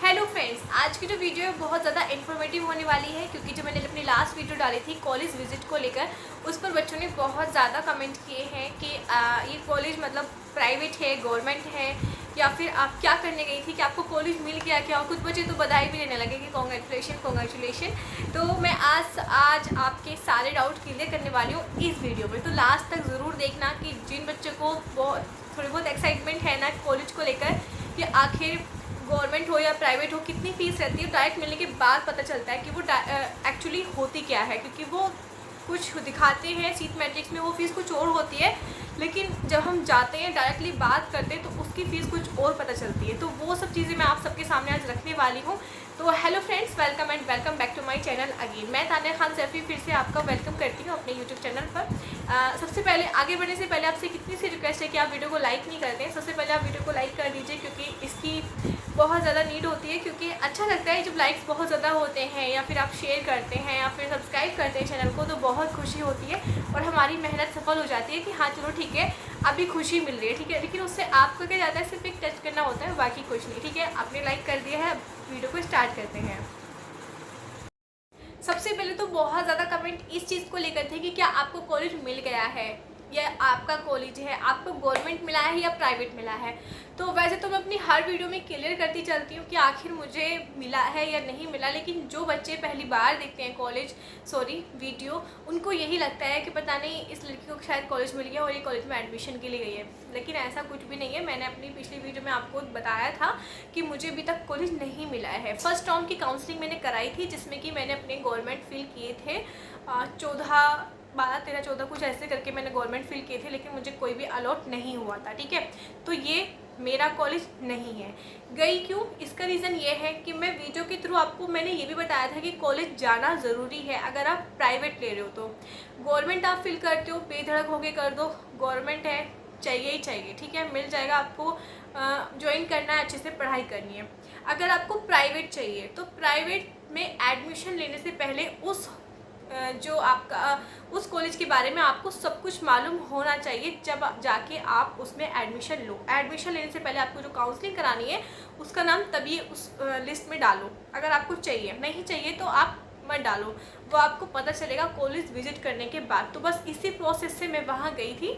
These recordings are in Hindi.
हेलो फ्रेंड्स, आज की जो वीडियो है बहुत ज़्यादा इन्फॉर्मेटिव होने वाली है क्योंकि जो मैंने अपनी लास्ट वीडियो डाली थी कॉलेज विजिट को लेकर, उस पर बच्चों ने बहुत ज़्यादा कमेंट किए हैं कि ये कॉलेज मतलब प्राइवेट है, गवर्नमेंट है, या फिर आप क्या करने गई थी कि आपको कॉलेज मिल गया क्या। और कुछ बच्चे तो बधाई भी देने लगे कि कॉन्ग्रेचुलेशन कॉन्ग्रेचुलेशन। तो मैं आज आपके सारे डाउट क्लियर करने वाली हूँ इस वीडियो में, तो लास्ट तक ज़रूर देखना कि जिन बच्चों को थोड़ी बहुत एक्साइटमेंट है ना कॉलेज को लेकर कि आखिर गवर्नमेंट हो या प्राइवेट हो कितनी फ़ीस रहती है, डायरेक्ट मिलने के बाद पता चलता है कि वो एक्चुअली होती क्या है। क्योंकि वो कुछ दिखाते हैं सीट मैट्रिक्स में, वो फ़ीस कुछ और होती है, लेकिन जब हम जाते हैं डायरेक्टली बात करते हैं तो उसकी फ़ीस कुछ और पता चलती है। तो वो सब चीज़ें मैं आप सबके सामने आज रखने वाली हूँ। तो hello friends, welcome and welcome back to my channel again. मैं तानिया खान सैफी फिर से आपका वेलकम करती हूँ अपने यूट्यूब चैनल पर। सबसे पहले आगे बढ़ने से पहले आपसे कितनी सी रिक्वेस्ट है कि आप वीडियो को लाइक नहीं करते हैं। सबसे पहले आप वीडियो को लाइक कर दीजिए क्योंकि इसकी बहुत ज़्यादा नीड होती है, क्योंकि अच्छा लगता है जब लाइक्स बहुत ज़्यादा होते हैं, या फिर आप शेयर करते हैं या फिर सब्सक्राइब करते हैं चैनल को, तो बहुत खुशी होती है और हमारी मेहनत सफल हो जाती है कि हाँ चलो ठीक है अभी खुशी मिल रही है, ठीक है। लेकिन उससे आपको क्या जाता है, सिर्फ एक टच करना होता है, बाकी कुछ नहीं, ठीक है। आपने लाइक कर दिया है, वीडियो को स्टार्ट करते हैं। सबसे पहले तो बहुत ज़्यादा कमेंट इस चीज़ को लेकर थे कि क्या आपको कॉलेज मिल गया है, या आपका कॉलेज है आपको गवर्नमेंट मिला है या प्राइवेट मिला है। तो वैसे तो मैं अपनी हर वीडियो में क्लियर करती चलती हूँ कि आखिर मुझे मिला है या नहीं मिला, लेकिन जो बच्चे पहली बार देखते हैं वीडियो, उनको यही लगता है कि पता नहीं इस लड़की को शायद कॉलेज मिल गया और ये कॉलेज में एडमिशन के लिए गई है। लेकिन ऐसा कुछ भी नहीं है। मैंने अपनी पिछली वीडियो में आपको बताया था कि मुझे अभी तक कॉलेज नहीं मिला है। फर्स्ट राउंड की काउंसलिंग मैंने कराई थी, जिसमें कि मैंने अपने गवर्नमेंट फिल किए थे 12 13 14 कुछ ऐसे करके मैंने गवर्नमेंट फिल किए थे, लेकिन मुझे कोई भी अलॉट नहीं हुआ था, ठीक है। तो ये मेरा कॉलेज नहीं है। गई क्यों, इसका रीज़न ये है कि मैं वीडियो के थ्रू आपको मैंने ये भी बताया था कि कॉलेज जाना ज़रूरी है। अगर आप प्राइवेट ले रहे हो तो गवर्नमेंट आप फिल करते हो, बेधड़क होके कर दो, गवर्नमेंट है, चाहिए ही चाहिए, ठीक है, मिल जाएगा आपको। ज्वाइन करना है, अच्छे से पढ़ाई करनी है। अगर आपको प्राइवेट चाहिए तो प्राइवेट में एडमिशन लेने से पहले जो आपका उस कॉलेज के बारे में आपको सब कुछ मालूम होना चाहिए, जब जाके आप उसमें एडमिशन लो। एडमिशन लेने से पहले आपको जो काउंसलिंग करानी है उसका नाम तभी उस लिस्ट में डालो। अगर आपको चाहिए, नहीं चाहिए तो आप मत डालो, वो आपको पता चलेगा कॉलेज विजिट करने के बाद। तो बस इसी प्रोसेस से मैं वहाँ गई थी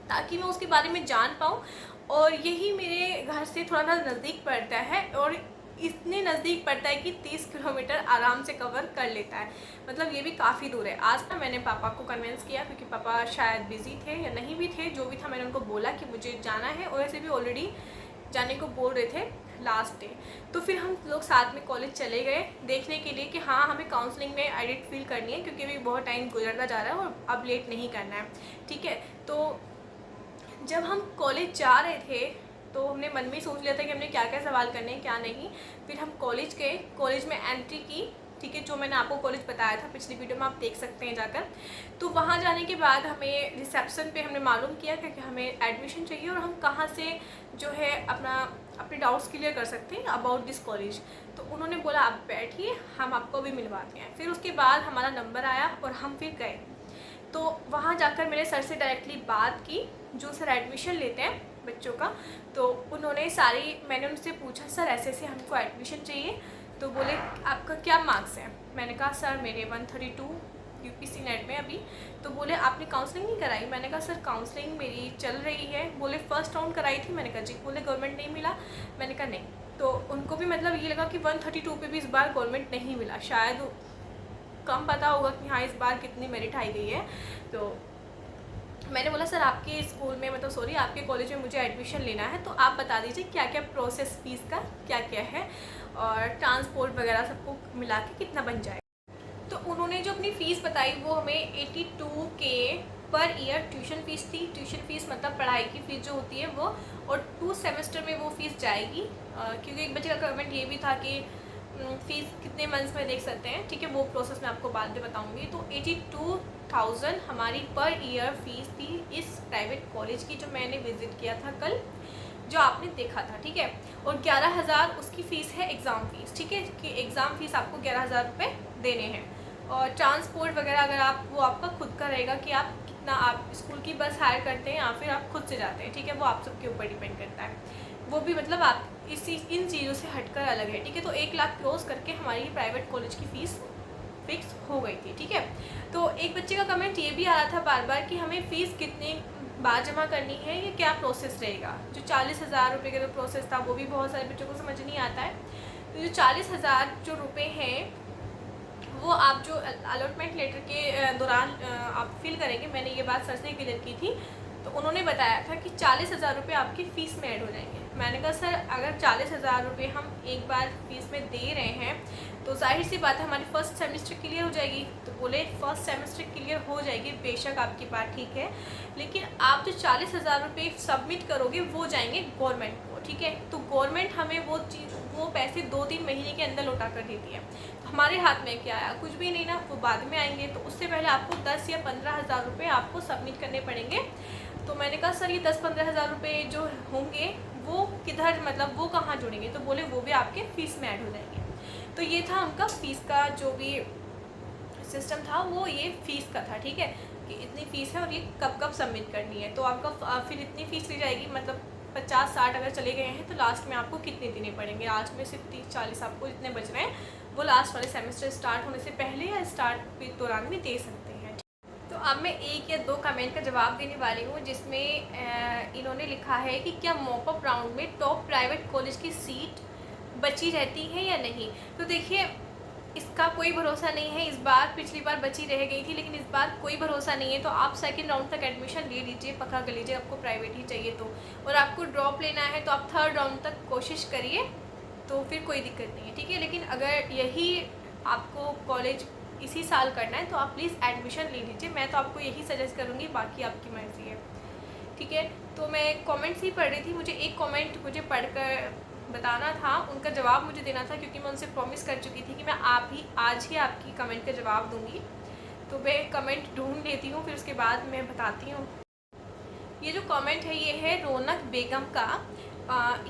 ताकि मैं उसके बारे में जान पाऊँ, और यही मेरे घर से थोड़ा सा नज़दीक पड़ता है, और इतने नज़दीक पड़ता है कि 30 किलोमीटर आराम से कवर कर लेता है। मतलब ये भी काफ़ी दूर है। आज ना मैंने पापा को कन्विंस किया, क्योंकि पापा शायद बिज़ी थे या नहीं भी थे, जो भी था मैंने उनको बोला कि मुझे जाना है, और ऐसे भी ऑलरेडी जाने को बोल रहे थे लास्ट डे। तो फिर हम लोग साथ में कॉलेज चले गए देखने के लिए कि हाँ हमें काउंसलिंग में एडिट फील करनी है, क्योंकि अभी बहुत टाइम गुजरता जा रहा है और अब लेट नहीं करना है, ठीक है। तो जब हम कॉलेज जा रहे थे तो हमने मन में सोच लिया था कि हमने क्या क्या सवाल करने हैं क्या नहीं। फिर हम कॉलेज गए, कॉलेज में एंट्री की, ठीक है, जो मैंने आपको कॉलेज बताया था पिछली वीडियो में, आप देख सकते हैं जाकर। तो वहाँ जाने के बाद हमें रिसेप्शन पे हमने मालूम किया कि हमें एडमिशन चाहिए और हम कहाँ से जो है अपने डाउट्स क्लियर कर सकते हैं अबाउट दिस कॉलेज। तो उन्होंने बोला आप बैठिए, हम आपको भी मिलवाते हैं। फिर उसके बाद हमारा नंबर आया और हम फिर गए। तो वहाँ जाकर मैंने सर से डायरेक्टली बात की, जो सर एडमिशन लेते हैं बच्चों का। तो उन्होंने मैंने उनसे पूछा सर ऐसे ऐसे हमको एडमिशन चाहिए। तो बोले आपका क्या मार्क्स है। मैंने कहा सर मेरे 132 यूपीसी नेट में अभी। तो बोले आपने काउंसलिंग नहीं कराई। मैंने कहा सर काउंसलिंग मेरी चल रही है। बोले फर्स्ट राउंड कराई थी। मैंने कहा जी। बोले गवर्नमेंट नहीं मिला। मैंने कहा नहीं। तो उनको भी मतलब ये लगा कि 132 पे भी इस बार गवर्नमेंट नहीं मिला, शायद कम पता होगा कि हाँ इस बार कितनी मेरिट आई गई है। तो मैंने बोला सर आपके स्कूल में आपके कॉलेज में मुझे एडमिशन लेना है, तो आप बता दीजिए क्या क्या प्रोसेस फीस का क्या क्या है और ट्रांसपोर्ट वगैरह सबको मिला के कितना बन जाए। तो उन्होंने जो अपनी फ़ीस बताई वो हमें 82K per year tuition fees थी। ट्यूशन फ़ीस मतलब पढ़ाई की फ़ीस जो होती है वो, और 2 सेमेस्टर में वो फ़ीस जाएगी। क्योंकि एक बच्चे का कमेंट ये भी था कि फ़ीस कितने मंथ्स में देख सकते हैं, ठीक है, वो प्रोसेस मैं आपको बाद में बताऊंगी। तो 82,000 हमारी पर ईयर फ़ीस थी इस प्राइवेट कॉलेज की, जो मैंने विज़िट किया था कल, जो आपने देखा था, ठीक है। और 11,000 उसकी फ़ीस है एग्ज़ाम फ़ीस, ठीक है, कि एग्ज़ाम फ़ीस आपको 11,000 रुपये देने हैं। और ट्रांसपोर्ट वगैरह अगर वो आपका खुद का रहेगा कि आप कितना आप स्कूल की बस हायर करते हैं या फिर आप खुद से जाते हैं, ठीक है, वो आप सबके ऊपर डिपेंड करता है। वो भी मतलब आप इन चीज़ों से हटकर अलग है, ठीक है। तो 1 लाख क्रॉस करके हमारी प्राइवेट कॉलेज की फ़ीस फिक्स हो गई थी, ठीक है। तो एक बच्चे का कमेंट ये भी आ रहा था बार बार कि हमें फ़ीस कितनी बार जमा करनी है, ये क्या प्रोसेस रहेगा। जो 40,000 रुपये का जो प्रोसेस था वो भी बहुत सारे बच्चों को समझ नहीं आता है। तो जो 40,000 जो रुपये हैं वो आप जो अलॉटमेंट लेटर के दौरान आप फिल करेंगे। मैंने ये बात सर से क्लियर की थी, तो उन्होंने बताया था कि 40,000 रुपये आपकी फ़ीस में ऐड हो जाएंगे। मैंने कहा सर अगर 40,000 रुपये हम एक बार फीस में दे रहे हैं तो जाहिर सी बात है हमारी फ़र्स्ट सेमेस्टर क्लियर हो जाएगी। तो बोले फ़र्स्ट सेमेस्टर क्लियर हो जाएगी, बेशक आपकी बात ठीक है, लेकिन आप जो 40,000 रुपये सबमिट करोगे वो जाएंगे गवर्नमेंट को, ठीक है। तो गवर्नमेंट हमें वो पैसे 2-3 महीने के अंदर लौटा कर देती है। तो हमारे हाथ में क्या आया, कुछ भी नहीं ना, वो बाद में आएंगे। तो उससे पहले आपको 10 या 15,000 रुपये आपको सबमिट करने पड़ेंगे। तो मैंने कहा सर ये 10-15 हज़ार रुपये जो होंगे वो किधर, मतलब वो कहाँ जुड़ेंगे। तो बोले वो भी आपके फ़ीस में ऐड हो जाएंगे। तो ये था उनका फ़ीस का जो भी सिस्टम था, वो ये फ़ीस का था, ठीक है, कि इतनी फ़ीस है और ये कब कब सबमिट करनी है। तो आपका फिर इतनी फ़ीस ली जाएगी, मतलब 50-60 अगर चले गए हैं तो लास्ट में आपको कितने देने पड़ेंगे। लास्ट में सिर्फ 30-40 आपको जितने बच रहे हैं वो लास्ट वाले सेमेस्टर स्टार्ट होने से पहले या स्टार्ट के दौरान भी दे सकते हैं। तो अब मैं 1 या 2 कमेंट का जवाब देने वाली हूँ, जिसमें इन्होंने लिखा है कि क्या मॉपअप राउंड में टॉप प्राइवेट कॉलेज की सीट बची रहती है या नहीं। तो देखिए इसका कोई भरोसा नहीं है। इस बार पिछली बार बची रह गई थी, लेकिन इस बार कोई भरोसा नहीं है। तो आप सेकंड राउंड तक एडमिशन ले लीजिए, पक्का कर लीजिए, आपको प्राइवेट ही चाहिए तो। और आपको ड्रॉप लेना है तो आप थर्ड राउंड तक कोशिश करिए, तो फिर कोई दिक्कत नहीं है, ठीक है। लेकिन अगर यही आपको कॉलेज इसी साल करना है तो आप प्लीज़ एडमिशन ले लीजिए। मैं तो आपको यही सजेस्ट करूँगी, बाकी आपकी मर्ज़ी है, ठीक है। तो मैं कमेंट्स ही पढ़ रही थी, मुझे एक कमेंट मुझे पढ़कर बताना था, उनका जवाब मुझे देना था, क्योंकि मैं उनसे प्रॉमिस कर चुकी थी कि मैं आज ही आपकी कमेंट का जवाब दूंगी। तो मैं कमेंट ढूंढ लेती हूँ, फिर उसके बाद मैं बताती हूँ। ये जो कमेंट है ये है रौनक बेगम का।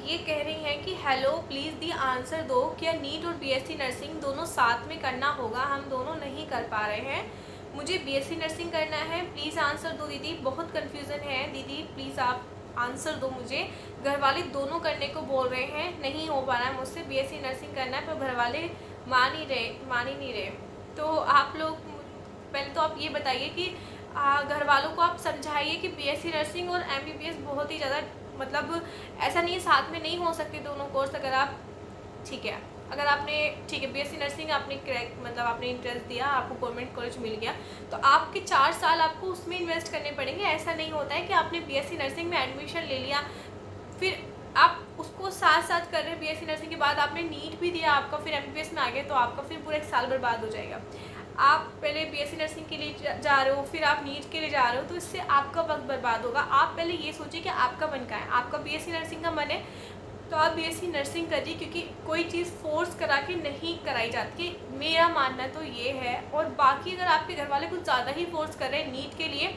ये कह रही हैं कि हेलो प्लीज़ दी आंसर दो, क्या नीट और बीएससी नर्सिंग दोनों साथ में करना होगा, हम दोनों नहीं कर पा रहे हैं। मुझे बीएससी नर्सिंग करना है, प्लीज़ आंसर दो दीदी, बहुत कन्फ्यूज़न है दीदी, प्लीज़ आप आंसर दो मुझे। घर वाले दोनों करने को बोल रहे हैं, नहीं हो पा रहा है मुझसे, बीएससी नर्सिंग करना है पर घर वाले मान ही नहीं रहे। तो आप लोग पहले तो आप ये बताइए कि घर वालों को आप समझाइए कि बीएससी नर्सिंग और एमबीबीएस बहुत ही ज़्यादा, मतलब ऐसा नहीं है साथ में नहीं हो सकते दोनों कोर्स। अगर आप ठीक है, अगर आपने ठीक है बीएससी नर्सिंग आपने क्रैक, मतलब आपने इंटरेस्ट दिया, आपको गवर्नमेंट कॉलेज मिल गया, तो आपके 4 साल आपको उसमें इन्वेस्ट करने पड़ेंगे। ऐसा नहीं होता है कि आपने बीएससी नर्सिंग में एडमिशन ले लिया फिर आप उसको साथ साथ कर रहे हैं, बीएससी नर्सिंग के बाद आपने नीट भी दिया, आपका फिर एमबीबीएस में आ गया, तो आपका फिर पूरा 1 साल बर्बाद हो जाएगा। आप पहले बीएससी नर्सिंग के लिए जा रहे हो, फिर आप नीट के लिए जा रहे हो, तो इससे आपका वक्त बर्बाद होगा। आप पहले ये सोचिए कि आपका मन क्या है। आपका बीएससी नर्सिंग का मन है तो आप बीएससी नर्सिंग करिए, क्योंकि कोई चीज़ फोर्स करा के नहीं कराई जाती, मेरा मानना तो ये है। और बाकी अगर आपके घर वाले कुछ ज़्यादा ही फोर्स कर रहे हैं नीट के लिए,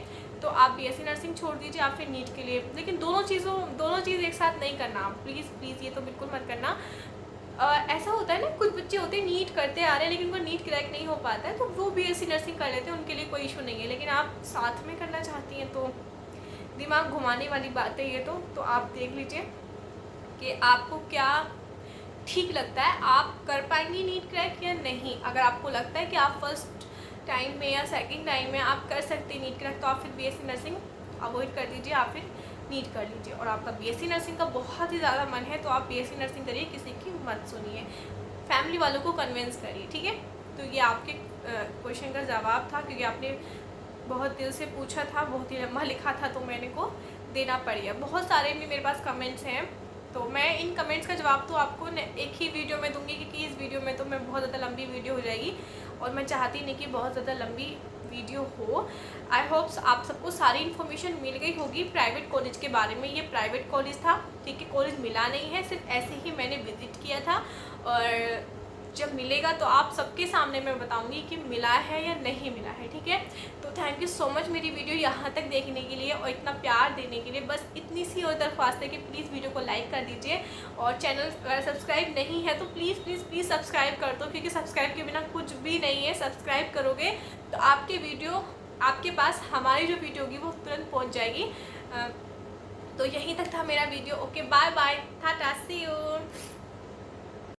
तो आप बीएससी नर्सिंग छोड़ दीजिए, आप फिर नीट के लिए। लेकिन दोनों चीज़ एक साथ नहीं करना, प्लीज़ ये तो बिल्कुल मत करना। ऐसा होता है ना, कुछ बच्चे होते हैं नीट करते आ रहे हैं लेकिन उनको नीट क्रैक नहीं हो पाता है, तो वो बीएससी नर्सिंग कर लेते हैं, उनके लिए कोई इशू नहीं है। लेकिन आप साथ में करना चाहती हैं तो दिमाग घुमाने वाली बात है ये तो आप देख लीजिए कि आपको क्या ठीक लगता है, आप कर पाएंगी नीट क्रैक या नहीं। अगर आपको लगता है कि आप फर्स्ट टाइम में या सेकंड टाइम में आप कर सकते हैं नीट क्रैक, तो आप फिर बीएससी नर्सिंग अवॉइड कर दीजिए, आप फिर नीट कर लीजिए। और आपका बीएससी नर्सिंग का बहुत ही ज़्यादा मन है तो आप बीएससी नर्सिंग करिए, किसी की मत सुनिए, फैमिली वालों को कन्विंस करिए, ठीक है। तो ये आपके क्वेश्चन का जवाब था, क्योंकि आपने बहुत दिल से पूछा था, बहुत ही लंबा लिखा था, तो मैंने को देना पड़ गया। बहुत सारे भी मेरे पास कमेंट्स हैं, तो मैं इन कमेंट्स का जवाब तो आपको एक ही वीडियो में दूंगी, क्योंकि इस वीडियो में तो मैं बहुत ज़्यादा लंबी वीडियो हो जाएगी और मैं चाहती नहीं कि बहुत ज़्यादा लंबी वीडियो हो। आई होप्स आप सबको सारी इन्फॉर्मेशन मिल गई होगी प्राइवेट कॉलेज के बारे में। ये प्राइवेट कॉलेज था, ठीक है, कॉलेज मिला नहीं है, सिर्फ ऐसे ही मैंने विज़िट किया था। और जब मिलेगा तो आप सबके सामने मैं बताऊंगी कि मिला है या नहीं मिला है, ठीक है। तो थैंक यू सो मच मेरी वीडियो यहाँ तक देखने के लिए और इतना प्यार देने के लिए। बस इतनी सी और दरख्वास्त है कि प्लीज़ वीडियो को लाइक कर दीजिए, और चैनल अगर सब्सक्राइब नहीं है तो प्लीज़ सब्सक्राइब कर दो, क्योंकि सब्सक्राइब के बिना कुछ भी नहीं है। सब्सक्राइब करोगे तो आपके पास हमारी जो वीडियो होगी वो तुरंत पहुँच जाएगी। तो यहीं तक था मेरा video. Okay bye bye, tata, see you.